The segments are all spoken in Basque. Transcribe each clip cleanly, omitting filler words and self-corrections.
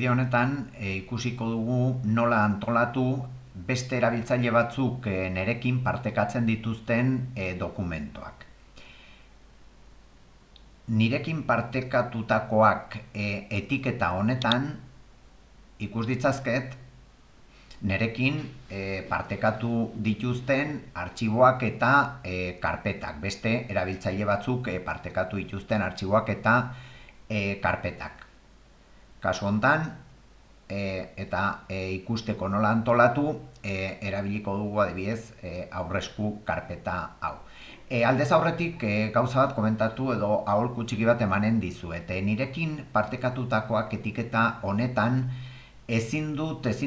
honetan ikusiko dugu nola antolatu beste erabiltzaile batzuk nerekin partekatzen dituzten dokumentoak. Nirekin partekatutakoak etiketa honetan ikus ditzazket nerekin partekatu dituzten artxiboak eta karpetak, beste erabiltzaile batzuk partekatu dituzten artxiboak eta karpetak. Kasu hontan, eta ikusteko nola antolatu, erabiliko dugu adibidez aurresku karpeta hau. Aldez aurretik gauza bat komentatu edo aholku txiki bat emanen dizuet. Nirekin partekatutakoak etiketa honetan ezin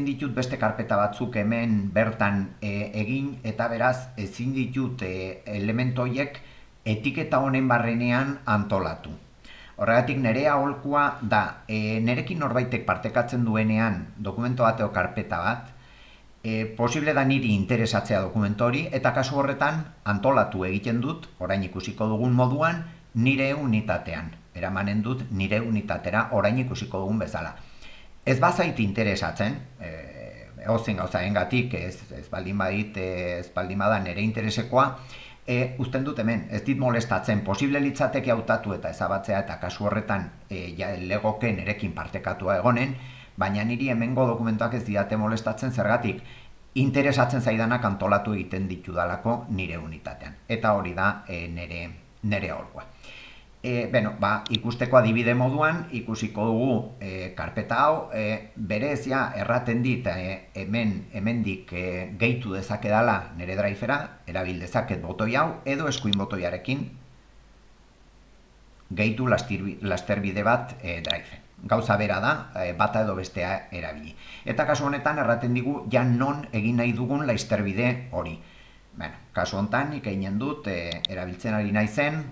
ditut beste karpeta batzuk hemen bertan egin, eta beraz ezin ditut elementu horiek etiketa honen barrenean antolatu. Horregatik nire aholkua da, nerekin norbaitek partekatzen duenean dokumento bat edo karpeta bat, posible da niri interesatzea dokumentu hori, eta kasu horretan antolatu egiten dut, orain ikusiko dugun moduan, nire unitatean. Eramanen dut nire unitatera orain ikusiko dugun bezala. Ez bazait interesatzen, edozein gauzaengatik, ez baldin bada nire interesekoa, uzten dut hemen, ez dit molestatzen, posible litzateke hautatu eta ezabatzea, eta kasu horretan legoke nerekin partekatua egonen, baina niri hemengo dokumentuak ez didate molestatzen, zergatik interesatzen zaidanak antolatu egiten ditudalako nire unitatean. Eta hori da nire aholkua. Ikusteko adibide moduan ikusiko dugu karpeta hau, berez erraten dit hemendik gehitu dezakedala nire drivera, erabil dezaket botoi hau, edo eskuin botoiarekin gehitu lasterbide bat drive. Gauza bera da, bata edo bestea erabili. Eta kasu honetan erraten digu non egin nahi dugun lasterbide hori. Kasu honetan nik eginen dut erabiltzen ari naizen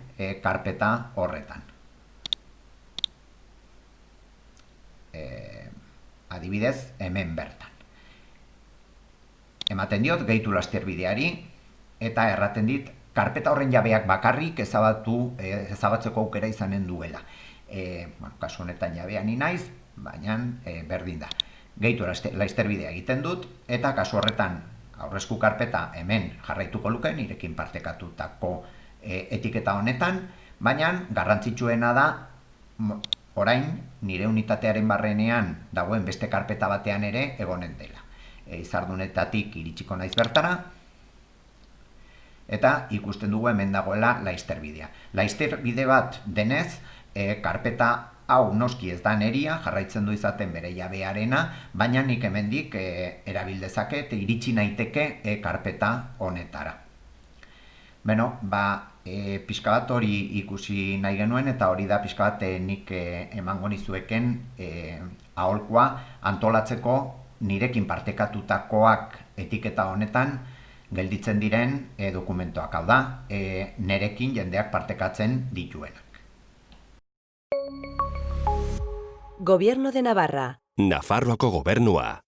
karpeta horretan. Adibidez, hemen bertan. Ematen diot gehitu lasterbideari, eta erraten dit karpeta horren jabeak bakarrik ezabatzeko aukera izanen duela. Kasu honetan jabea ni naiz, baina berdin da. Gehitu lasterbidea egiten dut, eta kasu horretan aurresku karpeta hemen jarraituko luke, nirekin partekatutako etiketa honetan, baina garrantzitsuena da orain nire unitatearen barrenean dagoen beste karpeta batean ere egonen dela. Izardunetatik iritsiko naiz bertara, eta ikusten dugu hemen dagoela lasterbidea. Lasterbide bat denez, karpeta hau noski ez da neria, jarraitzen du izaten bere jabearena, baina nik hemendik erabil dezaket, iritsi naiteke karpeta honetara. Pixka bat hori ikusi nahi genuen, eta hori da pixka bat nik emango nizueken aholkua antolatzeko nirekin partekatutakoak etiketa honetan gelditzen diren dokumentoak, hau da, nerekin jendeak partekatzen dituenak. Gobierno de Navarra. Nafarroako gobernua.